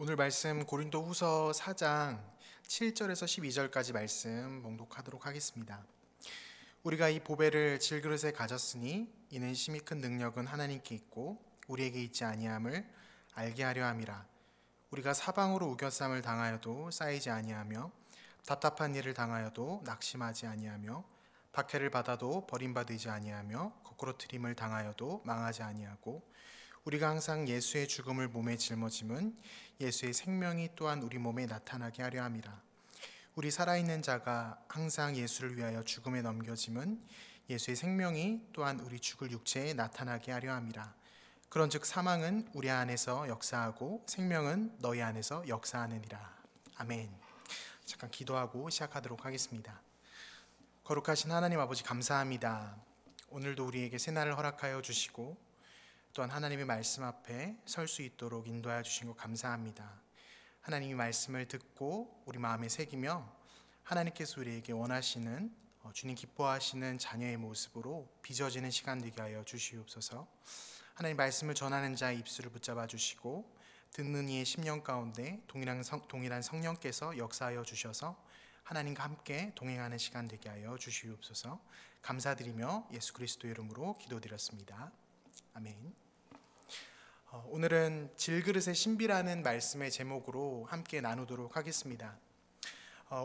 오늘 말씀 고린도후서 4장 7절에서 12절까지 말씀 봉독하도록 하겠습니다. 우리가 이 보배를 질그릇에 가졌으니 이는 심히 큰 능력은 하나님께 있고 우리에게 있지 아니함을 알게 하려 함이라. 우리가 사방으로 우겨쌈을 당하여도 쌓이지 아니하며 답답한 일을 당하여도 낙심하지 아니하며 박해를 받아도 버림받지 아니하며 거꾸로 트림을 당하여도 망하지 아니하고 우리가 항상 예수의 죽음을 몸에 짊어짐은 예수의 생명이 또한 우리 몸에 나타나게 하려 함이라. 우리 살아있는 자가 항상 예수를 위하여 죽음에 넘겨짐은 예수의 생명이 또한 우리 죽을 육체에 나타나게 하려 함이라. 그런즉 사망은 우리 안에서 역사하고 생명은 너희 안에서 역사하느니라. 아멘. 잠깐 기도하고 시작하도록 하겠습니다. 거룩하신 하나님 아버지, 감사합니다. 오늘도 우리에게 새날을 허락하여 주시고 또한 하나님의 말씀 앞에 설 수 있도록 인도하여 주신 것 감사합니다. 하나님의 말씀을 듣고 우리 마음에 새기며 하나님께서 우리에게 원하시는 주님 기뻐하시는 자녀의 모습으로 빚어지는 시간 되게 하여 주시옵소서. 하나님 말씀을 전하는 자의 입술을 붙잡아 주시고 듣는 이의 심령 가운데 동일한 성령께서 역사하여 주셔서 하나님과 함께 동행하는 시간 되게 하여 주시옵소서. 감사드리며 예수 그리스도의 이름으로 기도드렸습니다. 아멘. 오늘은 질그릇의 신비라는 말씀의 제목으로 함께 나누도록 하겠습니다.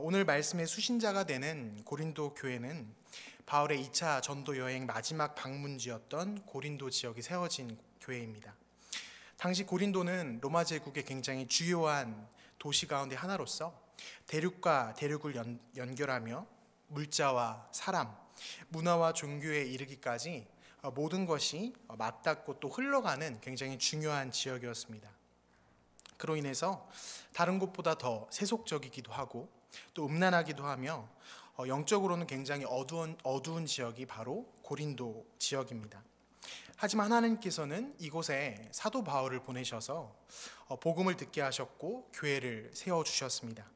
오늘 말씀의 수신자가 되는 고린도 교회는 바울의 2차 전도 여행 마지막 방문지였던 고린도 지역이 세워진 교회입니다. 당시 고린도는 로마 제국의 굉장히 주요한 도시 가운데 하나로서 대륙과 대륙을 연결하며 물자와 사람, 문화와 종교에 이르기까지 모든 것이 맞닿고 또 흘러가는 굉장히 중요한 지역이었습니다. 그로 인해서 다른 곳보다 더 세속적이기도 하고 또 음란하기도 하며 영적으로는 굉장히 어두운 지역이 바로 고린도 지역입니다. 하지만 하나님께서는 이곳에 사도 바울을 보내셔서 복음을 듣게 하셨고 교회를 세워주셨습니다.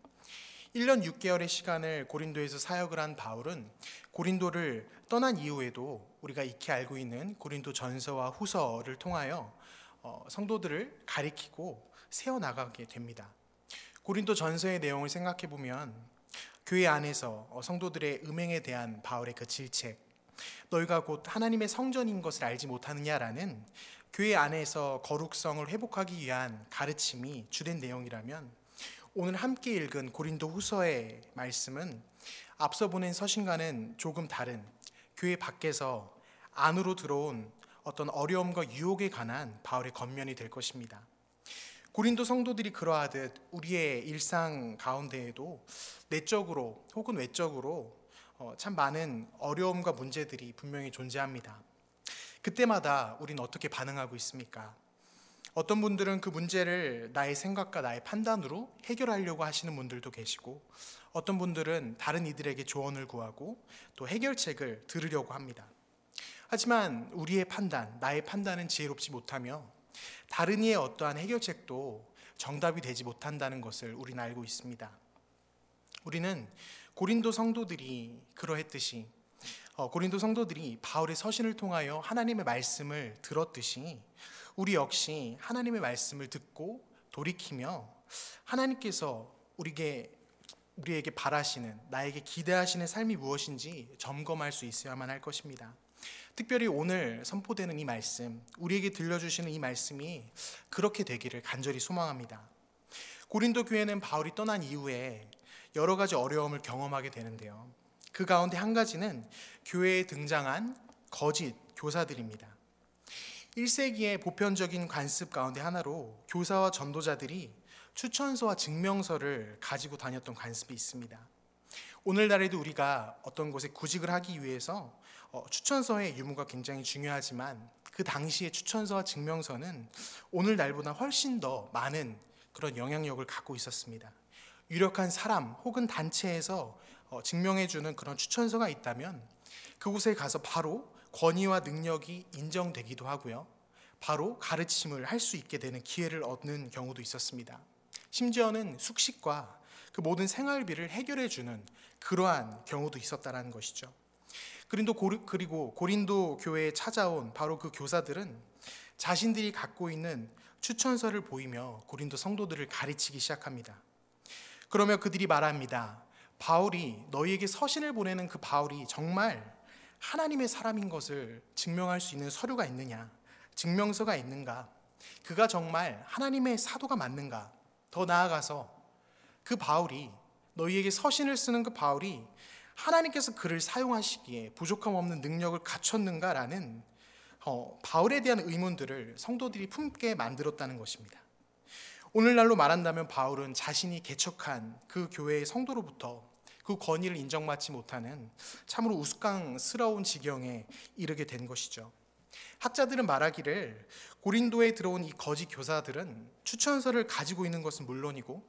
1년 6개월의 시간을 고린도에서 사역을 한 바울은 고린도를 떠난 이후에도 우리가 익히 알고 있는 고린도 전서와 후서를 통하여 성도들을 가리키고 세워나가게 됩니다. 고린도 전서의 내용을 생각해 보면 교회 안에서 성도들의 음행에 대한 바울의 그 질책, 너희가 곧 하나님의 성전인 것을 알지 못하느냐라는 교회 안에서 거룩성을 회복하기 위한 가르침이 주된 내용이라면, 오늘 함께 읽은 고린도 후서의 말씀은 앞서 보낸 서신과는 조금 다른 교회 밖에서 안으로 들어온 어떤 어려움과 유혹에 관한 바울의 겉면이 될 것입니다. 고린도 성도들이 그러하듯 우리의 일상 가운데에도 내적으로 혹은 외적으로 참 많은 어려움과 문제들이 분명히 존재합니다. 그때마다 우리는 어떻게 반응하고 있습니까? 어떤 분들은 그 문제를 나의 생각과 나의 판단으로 해결하려고 하시는 분들도 계시고, 어떤 분들은 다른 이들에게 조언을 구하고 또 해결책을 들으려고 합니다. 하지만 우리의 판단, 나의 판단은 지혜롭지 못하며 다른 이의 어떠한 해결책도 정답이 되지 못한다는 것을 우리는 알고 있습니다. 우리는 고린도 성도들이 그러했듯이 고린도 성도들이 바울의 서신을 통하여 하나님의 말씀을 들었듯이 우리 역시 하나님의 말씀을 듣고 돌이키며 하나님께서 우리에게 바라시는, 나에게 기대하시는 삶이 무엇인지 점검할 수 있어야만 할 것입니다. 특별히 오늘 선포되는 이 말씀, 우리에게 들려주시는 이 말씀이 그렇게 되기를 간절히 소망합니다. 고린도 교회는 바울이 떠난 이후에 여러 가지 어려움을 경험하게 되는데요. 그 가운데 한 가지는 교회에 등장한 거짓 교사들입니다. 1세기의 보편적인 관습 가운데 하나로 교사와 전도자들이 추천서와 증명서를 가지고 다녔던 관습이 있습니다. 오늘날에도 우리가 어떤 곳에 구직을 하기 위해서 추천서의 유무가 굉장히 중요하지만 그 당시의 추천서와 증명서는 오늘날보다 훨씬 더 많은 그런 영향력을 갖고 있었습니다. 유력한 사람 혹은 단체에서 증명해주는 그런 추천서가 있다면 그곳에 가서 바로 권위와 능력이 인정되기도 하고요, 바로 가르침을 할 수 있게 되는 기회를 얻는 경우도 있었습니다. 심지어는 숙식과 그 모든 생활비를 해결해주는 그러한 경우도 있었다는 것이죠. 그리고 고린도 교회에 찾아온 바로 그 교사들은 자신들이 갖고 있는 추천서를 보이며 고린도 성도들을 가르치기 시작합니다. 그러며 그들이 말합니다. 바울이 너희에게 서신을 보내는 그 바울이 정말 하나님의 사람인 것을 증명할 수 있는 서류가 있느냐? 증명서가 있는가? 그가 정말 하나님의 사도가 맞는가? 더 나아가서 그 바울이 너희에게 서신을 쓰는 그 바울이 하나님께서 그를 사용하시기에 부족함 없는 능력을 갖췄는가라는 바울에 대한 의문들을 성도들이 품게 만들었다는 것입니다. 오늘날로 말한다면 바울은 자신이 개척한 그 교회의 성도로부터 그 권위를 인정받지 못하는 참으로 우스꽝스러운 지경에 이르게 된 것이죠. 학자들은 말하기를 고린도에 들어온 이 거짓 교사들은 추천서를 가지고 있는 것은 물론이고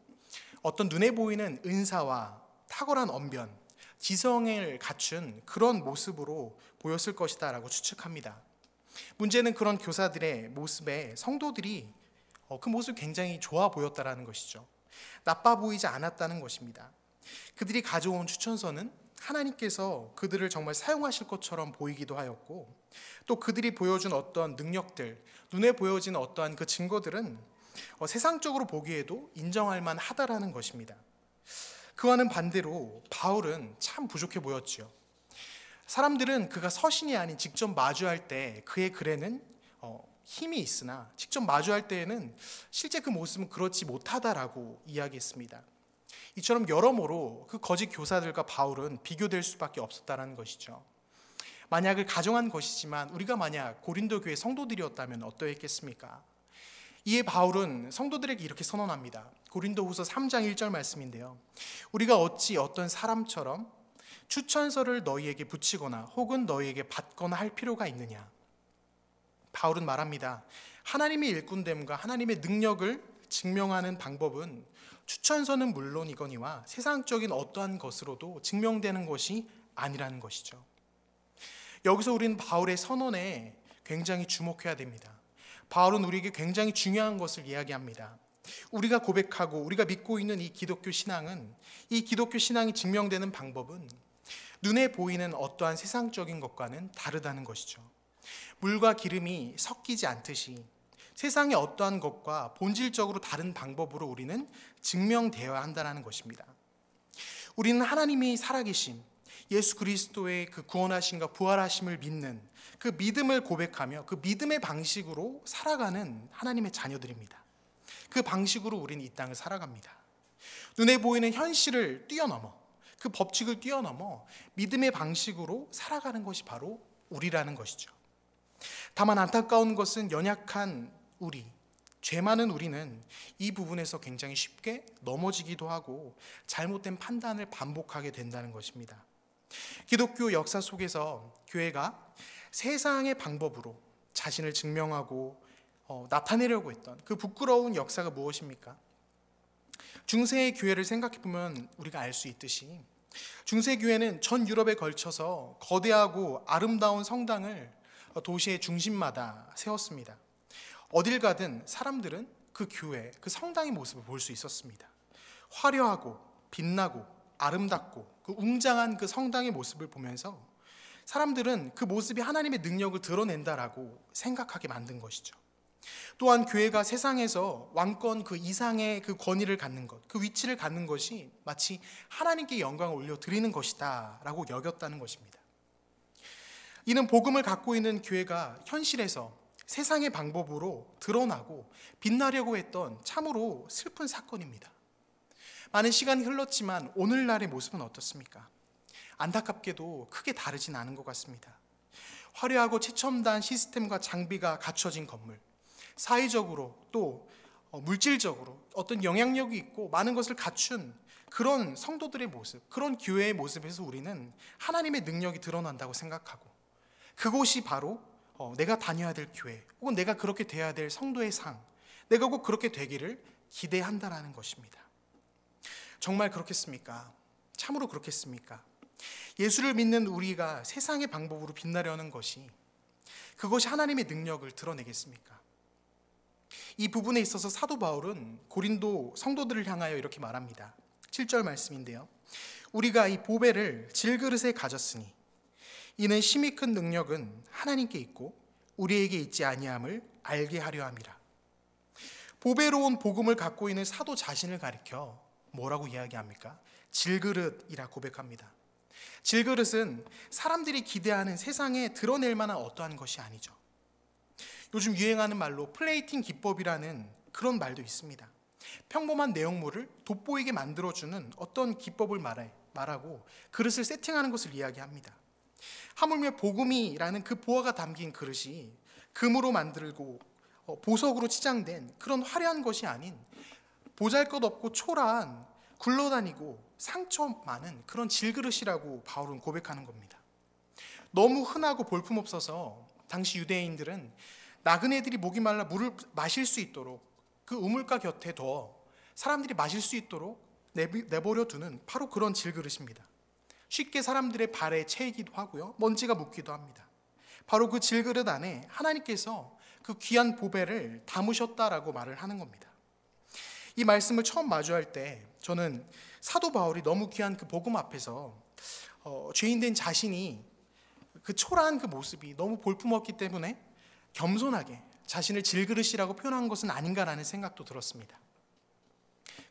어떤 눈에 보이는 은사와 탁월한 언변, 지성을 갖춘 그런 모습으로 보였을 것이다 라고 추측합니다. 문제는 그런 교사들의 모습에 성도들이 그 모습이 굉장히 좋아 보였다라는 것이죠. 나빠 보이지 않았다는 것입니다. 그들이 가져온 추천서는 하나님께서 그들을 정말 사용하실 것처럼 보이기도 하였고 또 그들이 보여준 어떤 능력들, 눈에 보여지는 어떠한 그 증거들은 세상적으로 보기에도 인정할 만하다라는 것입니다. 그와는 반대로 바울은 참 부족해 보였지요. 사람들은 그가 서신이 아닌 직접 마주할 때 그의 글에는 힘이 있으나 직접 마주할 때에는 실제 그 모습은 그렇지 못하다라고 이야기했습니다. 이처럼 여러모로 그 거짓 교사들과 바울은 비교될 수밖에 없었다는 것이죠. 만약을 가정한 것이지만 우리가 만약 고린도 교회 성도들이었다면 어떠했겠습니까? 이에 바울은 성도들에게 이렇게 선언합니다. 고린도후서 3장 1절 말씀인데요. 우리가 어찌 어떤 사람처럼 추천서를 너희에게 붙이거나 혹은 너희에게 받거나 할 필요가 있느냐? 바울은 말합니다. 하나님의 일꾼됨과 하나님의 능력을 증명하는 방법은 추천서는 물론이거니와 세상적인 어떠한 것으로도 증명되는 것이 아니라는 것이죠. 여기서 우리는 바울의 선언에 굉장히 주목해야 됩니다. 바울은 우리에게 굉장히 중요한 것을 이야기합니다. 우리가 고백하고 우리가 믿고 있는 이 기독교 신앙은, 이 기독교 신앙이 증명되는 방법은 눈에 보이는 어떠한 세상적인 것과는 다르다는 것이죠. 물과 기름이 섞이지 않듯이 세상의 어떠한 것과 본질적으로 다른 방법으로 우리는 증명되어야 한다는 것입니다. 우리는 하나님이 살아계신 예수 그리스도의 그 구원하심과 부활하심을 믿는 그 믿음을 고백하며 그 믿음의 방식으로 살아가는 하나님의 자녀들입니다. 그 방식으로 우리는 이 땅을 살아갑니다. 눈에 보이는 현실을 뛰어넘어 그 법칙을 뛰어넘어 믿음의 방식으로 살아가는 것이 바로 우리라는 것이죠. 다만 안타까운 것은 연약한 우리, 죄 많은 우리는 이 부분에서 굉장히 쉽게 넘어지기도 하고 잘못된 판단을 반복하게 된다는 것입니다. 기독교 역사 속에서 교회가 세상의 방법으로 자신을 증명하고 나타내려고 했던 그 부끄러운 역사가 무엇입니까? 중세의 교회를 생각해 보면 우리가 알 수 있듯이 중세 교회는 전 유럽에 걸쳐서 거대하고 아름다운 성당을 도시의 중심마다 세웠습니다. 어딜 가든 사람들은 그 교회, 그 성당의 모습을 볼 수 있었습니다. 화려하고 빛나고 아름답고 그 웅장한 그 성당의 모습을 보면서 사람들은 그 모습이 하나님의 능력을 드러낸다라고 생각하게 만든 것이죠. 또한 교회가 세상에서 왕권 그 이상의 그 권위를 갖는 것, 그 위치를 갖는 것이 마치 하나님께 영광을 올려드리는 것이다 라고 여겼다는 것입니다. 이는 복음을 갖고 있는 교회가 현실에서 세상의 방법으로 드러나고 빛나려고 했던 참으로 슬픈 사건입니다. 많은 시간이 흘렀지만 오늘날의 모습은 어떻습니까? 안타깝게도 크게 다르진 않은 것 같습니다. 화려하고 최첨단 시스템과 장비가 갖춰진 건물, 사회적으로 또 물질적으로 어떤 영향력이 있고 많은 것을 갖춘 그런 성도들의 모습, 그런 교회의 모습에서 우리는 하나님의 능력이 드러난다고 생각하고 그곳이 바로 내가 다녀야 될 교회 혹은 내가 그렇게 돼야 될 성도의 상, 내가 꼭 그렇게 되기를 기대한다라는 것입니다. 정말 그렇겠습니까? 참으로 그렇겠습니까? 예수를 믿는 우리가 세상의 방법으로 빛나려는 것이 그것이 하나님의 능력을 드러내겠습니까? 이 부분에 있어서 사도 바울은 고린도 성도들을 향하여 이렇게 말합니다. 7절 말씀인데요. 우리가 이 보배를 질그릇에 가졌으니 이는 심히 큰 능력은 하나님께 있고 우리에게 있지 아니함을 알게 하려 함이라. 보배로운 복음을 갖고 있는 사도 자신을 가리켜 뭐라고 이야기합니까? 질그릇이라 고백합니다. 질그릇은 사람들이 기대하는 세상에 드러낼 만한 어떠한 것이 아니죠. 요즘 유행하는 말로 플레이팅 기법이라는 그런 말도 있습니다. 평범한 내용물을 돋보이게 만들어주는 어떤 기법을 말하고 그릇을 세팅하는 것을 이야기합니다. 하물며 복음이라는 그 보화가 담긴 그릇이 금으로 만들고 보석으로 치장된 그런 화려한 것이 아닌 보잘것없고 초라한 굴러다니고 상처 많은 그런 질그릇이라고 바울은 고백하는 겁니다. 너무 흔하고 볼품없어서 당시 유대인들은 나그네들이 목이 말라 물을 마실 수 있도록 그 우물가 곁에 둬 사람들이 마실 수 있도록 내버려 두는 바로 그런 질그릇입니다. 쉽게 사람들의 발에 채이기도 하고요, 먼지가 묻기도 합니다. 바로 그 질그릇 안에 하나님께서 그 귀한 보배를 담으셨다라고 말을 하는 겁니다. 이 말씀을 처음 마주할 때 저는 사도 바울이 너무 귀한 그 복음 앞에서 죄인된 자신이 그 초라한 그 모습이 너무 볼품없기 때문에 겸손하게 자신을 질그릇이라고 표현한 것은 아닌가라는 생각도 들었습니다.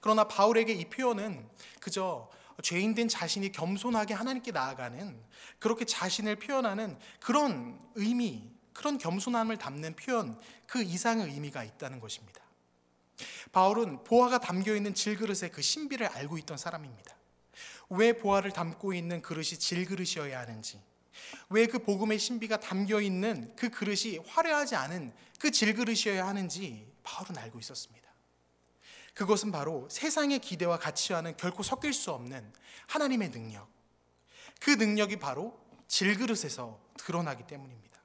그러나 바울에게 이 표현은 그저 죄인된 자신이 겸손하게 하나님께 나아가는, 그렇게 자신을 표현하는 그런 의미, 그런 겸손함을 담는 표현, 그 이상의 의미가 있다는 것입니다. 바울은 보화가 담겨있는 질그릇의 그 신비를 알고 있던 사람입니다. 왜 보화를 담고 있는 그릇이 질그릇이어야 하는지, 왜 그 복음의 신비가 담겨있는 그 그릇이 화려하지 않은 그 질그릇이어야 하는지 바울은 알고 있었습니다. 그것은 바로 세상의 기대와 가치와는 결코 섞일 수 없는 하나님의 능력, 그 능력이 바로 질그릇에서 드러나기 때문입니다.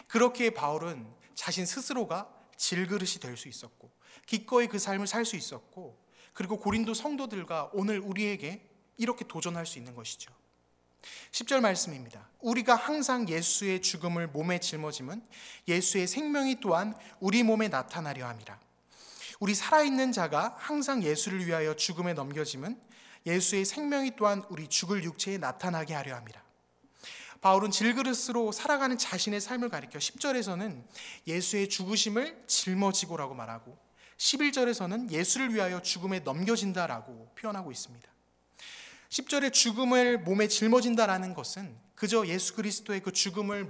그렇기에 바울은 자신 스스로가 질그릇이 될 수 있었고 기꺼이 그 삶을 살 수 있었고, 그리고 고린도 성도들과 오늘 우리에게 이렇게 도전할 수 있는 것이죠. 10절 말씀입니다. 우리가 항상 예수의 죽음을 몸에 짊어짐은 예수의 생명이 또한 우리 몸에 나타나려 함이라. 우리 살아있는 자가 항상 예수를 위하여 죽음에 넘겨짐은 예수의 생명이 또한 우리 죽을 육체에 나타나게 하려 함이라. 바울은 질그릇으로 살아가는 자신의 삶을 가리켜 10절에서는 예수의 죽으심을 짊어지고라고 말하고 11절에서는 예수를 위하여 죽음에 넘겨진다라고 표현하고 있습니다. 10절에 죽음을 몸에 짊어진다라는 것은 그저 예수 그리스도의 그 죽음을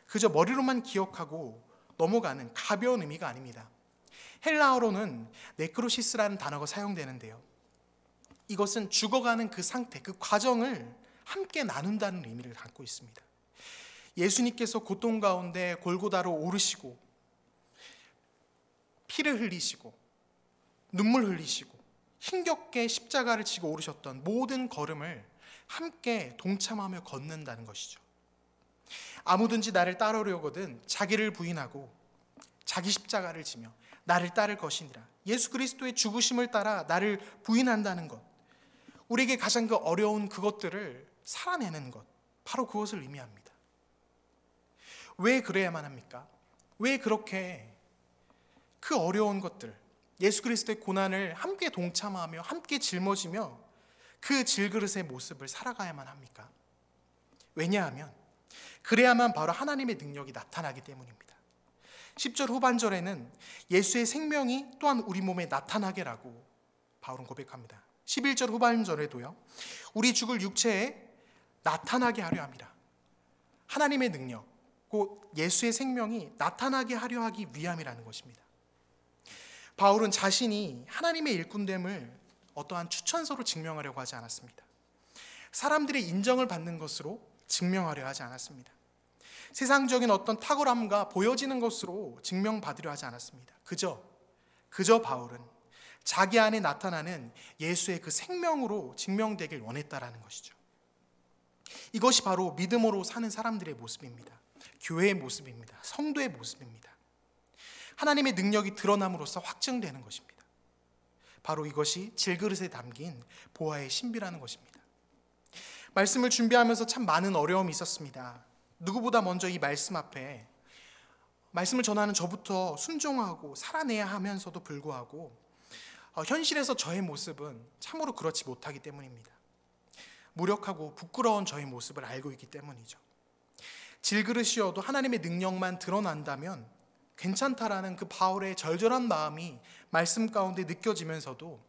그저 머리로만 기억하고 넘어가는 가벼운 의미가 아닙니다. 헬라어로는 네크로시스라는 단어가 사용되는데요, 이것은 죽어가는 그 상태, 그 과정을 함께 나눈다는 의미를 갖고 있습니다. 예수님께서 고통 가운데 골고다로 오르시고 피를 흘리시고 눈물 흘리시고 힘겹게 십자가를 지고 오르셨던 모든 걸음을 함께 동참하며 걷는다는 것이죠. 아무든지 나를 따르려거든 자기를 부인하고 자기 십자가를 지며 나를 따를 것이니라. 예수 그리스도의 죽으심을 따라 나를 부인한다는 것, 우리에게 가장 그 어려운 그것들을 살아내는 것, 바로 그것을 의미합니다. 왜 그래야만 합니까? 왜 그렇게 그 어려운 것들, 예수 그리스도의 고난을 함께 동참하며 함께 짊어지며 그 질그릇의 모습을 살아가야만 합니까? 왜냐하면 그래야만 바로 하나님의 능력이 나타나기 때문입니다. 10절 후반절에는 예수의 생명이 또한 우리 몸에 나타나게라고 바울은 고백합니다. 11절 후반절에도요, 우리 죽을 육체에 나타나게 하려 함이라. 하나님의 능력, 곧 예수의 생명이 나타나게 하려 하기 위함이라는 것입니다. 바울은 자신이 하나님의 일꾼됨을 어떠한 추천서로 증명하려고 하지 않았습니다. 사람들의 인정을 받는 것으로 증명하려 하지 않았습니다. 세상적인 어떤 탁월함과 보여지는 것으로 증명받으려 하지 않았습니다. 그저 바울은 자기 안에 나타나는 예수의 그 생명으로 증명되길 원했다라는 것이죠. 이것이 바로 믿음으로 사는 사람들의 모습입니다. 교회의 모습입니다. 성도의 모습입니다. 하나님의 능력이 드러남으로써 확증되는 것입니다. 바로 이것이 질그릇에 담긴 보화의 신비라는 것입니다. 말씀을 준비하면서 참 많은 어려움이 있었습니다. 누구보다 먼저 이 말씀 앞에 말씀을 전하는 저부터 순종하고 살아내야 하면서도 불구하고 현실에서 저의 모습은 참으로 그렇지 못하기 때문입니다. 무력하고 부끄러운 저의 모습을 알고 있기 때문이죠. 질그릇이어도 하나님의 능력만 드러난다면 괜찮다라는 그 바울의 절절한 마음이 말씀 가운데 느껴지면서도,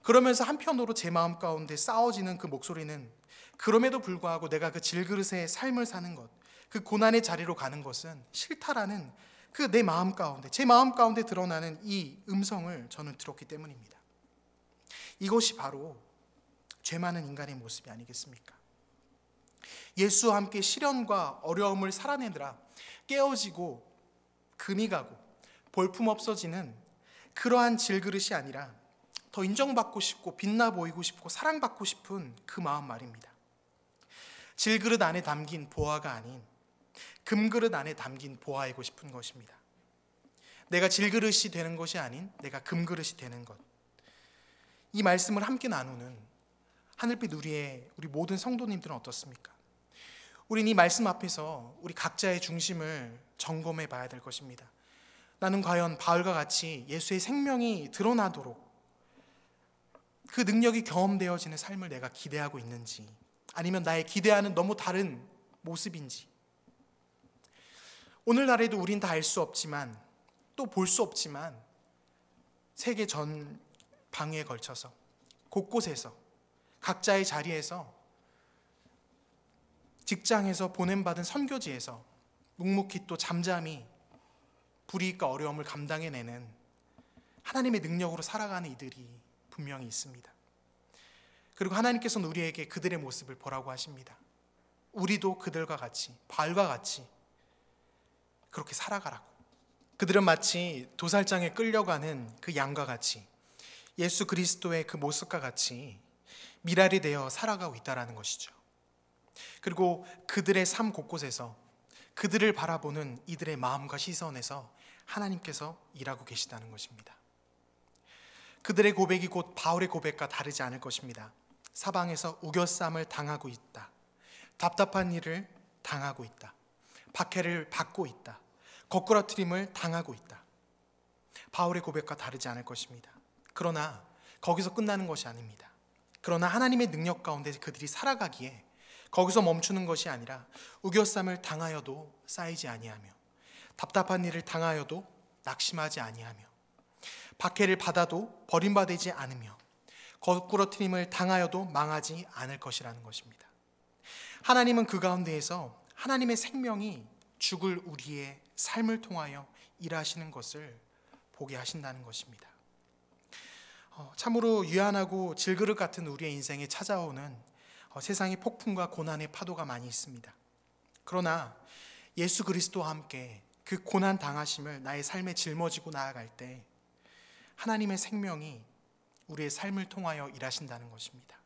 그러면서 한편으로 제 마음 가운데 싸워지는 그 목소리는, 그럼에도 불구하고 내가 그 질그릇의 삶을 사는 것, 그 고난의 자리로 가는 것은 싫다라는 그 내 마음 가운데, 제 마음 가운데 드러나는 이 음성을 저는 들었기 때문입니다. 이것이 바로 죄 많은 인간의 모습이 아니겠습니까? 예수와 함께 시련과 어려움을 살아내느라 깨어지고 금이 가고 볼품 없어지는 그러한 질그릇이 아니라 더 인정받고 싶고 빛나 보이고 싶고 사랑받고 싶은 그 마음 말입니다. 질그릇 안에 담긴 보화가 아닌 금그릇 안에 담긴 보화이고 싶은 것입니다. 내가 질그릇이 되는 것이 아닌 내가 금그릇이 되는 것. 이 말씀을 함께 나누는 하늘빛 우리 모든 성도님들은 어떻습니까? 우린 이 말씀 앞에서 우리 각자의 중심을 점검해 봐야 될 것입니다. 나는 과연 바울과 같이 예수의 생명이 드러나도록 그 능력이 경험되어지는 삶을 내가 기대하고 있는지, 아니면 나의 기대하는 너무 다른 모습인지. 오늘날에도 우린 다 알 수 없지만, 또 볼 수 없지만, 세계 전 방위에 걸쳐서 곳곳에서 각자의 자리에서, 직장에서 보냄받은 선교지에서 묵묵히 또 잠잠히 불이익과 어려움을 감당해내는 하나님의 능력으로 살아가는 이들이 분명히 있습니다. 그리고 하나님께서는 우리에게 그들의 모습을 보라고 하십니다. 우리도 그들과 같이, 바울과 같이 그렇게 살아가라고. 그들은 마치 도살장에 끌려가는 그 양과 같이, 예수 그리스도의 그 모습과 같이 미랄이 되어 살아가고 있다는 것이죠. 그리고 그들의 삶 곳곳에서 그들을 바라보는 이들의 마음과 시선에서 하나님께서 일하고 계시다는 것입니다. 그들의 고백이 곧 바울의 고백과 다르지 않을 것입니다. 사방에서 우겨쌈을 당하고 있다. 답답한 일을 당하고 있다. 박해를 받고 있다. 거꾸러뜨림을 당하고 있다. 바울의 고백과 다르지 않을 것입니다. 그러나 거기서 끝나는 것이 아닙니다. 그러나 하나님의 능력 가운데 그들이 살아가기에 거기서 멈추는 것이 아니라 우겨쌈을 당하여도 쌓이지 아니하며, 답답한 일을 당하여도 낙심하지 아니하며, 박해를 받아도 버림받지 않으며, 거꾸러뜨림을 당하여도 망하지 않을 것이라는 것입니다. 하나님은 그 가운데에서 하나님의 생명이 죽을 우리의 삶을 통하여 일하시는 것을 보게 하신다는 것입니다. 참으로 유한하고 질그릇 같은 우리의 인생에 찾아오는 세상의 폭풍과 고난의 파도가 많이 있습니다. 그러나 예수 그리스도와 함께 그 고난 당하심을 나의 삶에 짊어지고 나아갈 때 하나님의 생명이 우리의 삶을 통하여 일하신다는 것입니다.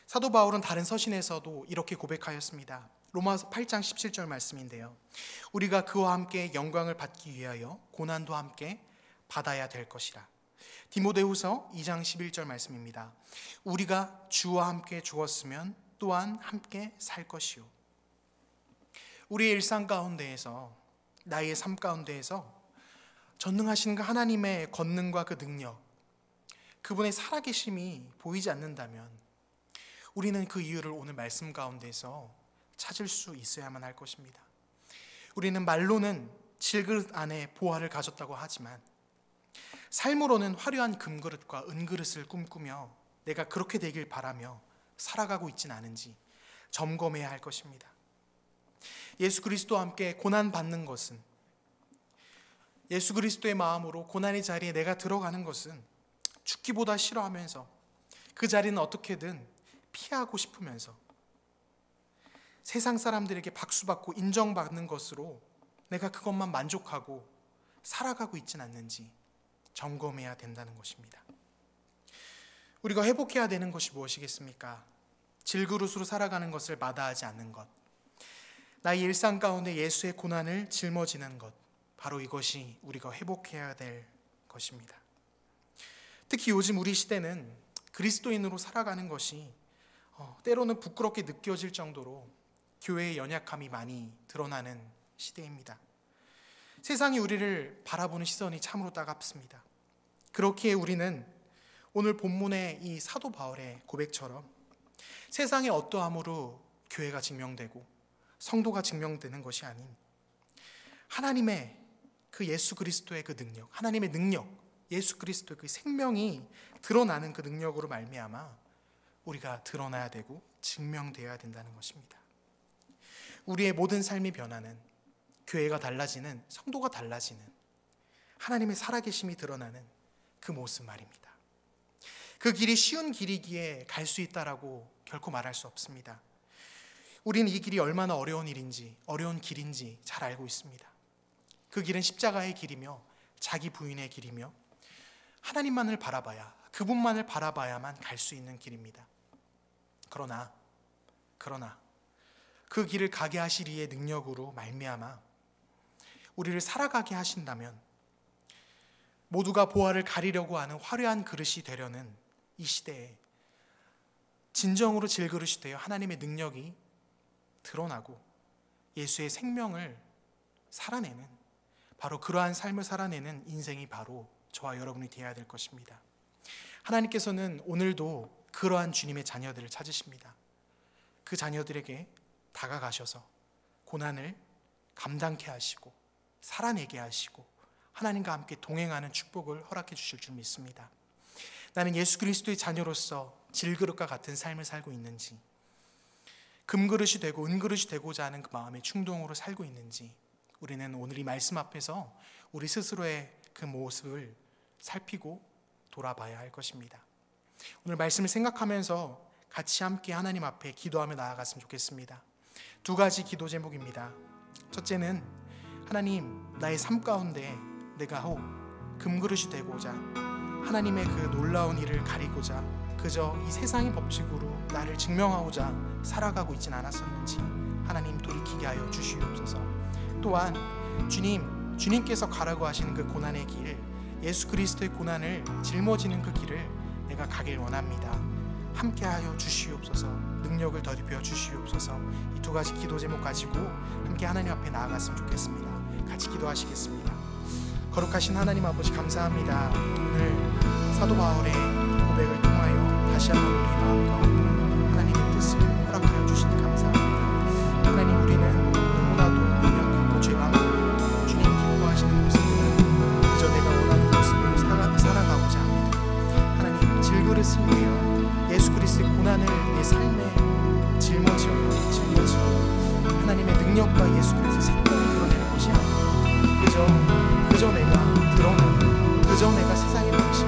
사도 바울은 다른 서신에서도 이렇게 고백하였습니다. 로마서 8장 17절 말씀인데요. 우리가 그와 함께 영광을 받기 위하여 고난도 함께 받아야 될 것이라. 디모데후서 2장 11절 말씀입니다. 우리가 주와 함께 죽었으면 또한 함께 살 것이요. 우리의 일상 가운데에서, 나의 삶 가운데에서 전능하신 그 하나님의 권능과 그 능력, 그분의 살아계심이 보이지 않는다면 우리는 그 이유를 오늘 말씀 가운데서 찾을 수 있어야만 할 것입니다. 우리는 말로는 질그릇 안에 보화를 가졌다고 하지만 삶으로는 화려한 금그릇과 은그릇을 꿈꾸며 내가 그렇게 되길 바라며 살아가고 있지는 않은지 점검해야 할 것입니다. 예수 그리스도와 함께 고난받는 것은, 예수 그리스도의 마음으로 고난의 자리에 내가 들어가는 것은 죽기보다 싫어하면서 그 자리는 어떻게든 피하고 싶으면서 세상 사람들에게 박수받고 인정받는 것으로 내가 그것만 만족하고 살아가고 있지는 않는지 점검해야 된다는 것입니다. 우리가 회복해야 되는 것이 무엇이겠습니까? 질그릇으로 살아가는 것을 마다하지 않는 것, 나의 일상 가운데 예수의 고난을 짊어지는 것, 바로 이것이 우리가 회복해야 될 것입니다. 특히 요즘 우리 시대는 그리스도인으로 살아가는 것이 때로는 부끄럽게 느껴질 정도로 교회의 연약함이 많이 드러나는 시대입니다. 세상이 우리를 바라보는 시선이 참으로 따갑습니다. 그렇기에 우리는 오늘 본문의 이 사도 바울의 고백처럼 세상의 어떠함으로 교회가 증명되고 성도가 증명되는 것이 아닌 하나님의 그 예수 그리스도의 그 능력, 하나님의 능력, 예수 그리스도의 그 생명이 드러나는 그 능력으로 말미암아 우리가 드러나야 되고 증명되어야 된다는 것입니다. 우리의 모든 삶이 변하는, 교회가 달라지는, 성도가 달라지는, 하나님의 살아계심이 드러나는 그 모습 말입니다. 그 길이 쉬운 길이기에 갈 수 있다라고 결코 말할 수 없습니다. 우리는 이 길이 얼마나 어려운 일인지, 어려운 길인지 잘 알고 있습니다. 그 길은 십자가의 길이며 자기 부인의 길이며 하나님만을 바라봐야, 그분만을 바라봐야만 갈 수 있는 길입니다. 그러나 그 길을 가게 하실 이의 능력으로 말미암아 우리를 살아가게 하신다면, 모두가 보화를 가리려고 하는 화려한 그릇이 되려는 이 시대에 진정으로 질그릇이 되어 하나님의 능력이 드러나고 예수의 생명을 살아내는, 바로 그러한 삶을 살아내는 인생이 바로 저와 여러분이 되어야 될 것입니다. 하나님께서는 오늘도 그러한 주님의 자녀들을 찾으십니다. 그 자녀들에게 다가가셔서 고난을 감당케 하시고 살아내게 하시고 하나님과 함께 동행하는 축복을 허락해 주실 줄 믿습니다. 나는 예수 그리스도의 자녀로서 질그릇과 같은 삶을 살고 있는지, 금그릇이 되고 은그릇이 되고자 하는 그 마음의 충동으로 살고 있는지, 우리는 오늘 이 말씀 앞에서 우리 스스로의 그 모습을 살피고 돌아봐야 할 것입니다. 오늘 말씀을 생각하면서 같이 함께 하나님 앞에 기도하며 나아갔으면 좋겠습니다. 두 가지 기도 제목입니다. 첫째는, 하나님, 나의 삶 가운데 내가 금그릇이 되고자, 하나님의 그 놀라운 일을 가리고자 그저 이 세상의 법칙으로 나를 증명하고자 살아가고 있진 않았었는지 하나님 돌이키게 하여 주시옵소서. 또한 주님께서 가라고 하시는 그 고난의 길, 예수 그리스도의 고난을 짊어지는 그 길을 내가 가길 원합니다. 함께하여 주시옵소서. 능력을 더입혀 주시옵소서. 이 두 가지 기도 제목 가지고 함께 하나님 앞에 나아갔으면 좋겠습니다. 같이 기도하시겠습니다. 거룩하신 하나님 아버지, 감사합니다. 오늘 사도 바울의 고백을 통하여 다시 한번 우리 마음 가운데 하나님의 뜻을 허락하여 주시니 감사합니다. 하나님, 우리는 너무나도 연약하고 죄 많고 주님 기뻐하시는 모습보다 그저 내가 원하는 모습으로 살아가고자 합니다. 하나님, 질그릇을 위하여 예수 그리스도의 고난을 내 삶에 짊어지어 하나님의 능력과 예수 그리스도의 생명을 드러내는 것이 아니라 그저 내가 드러내는, 그저 내가 세상의 방식,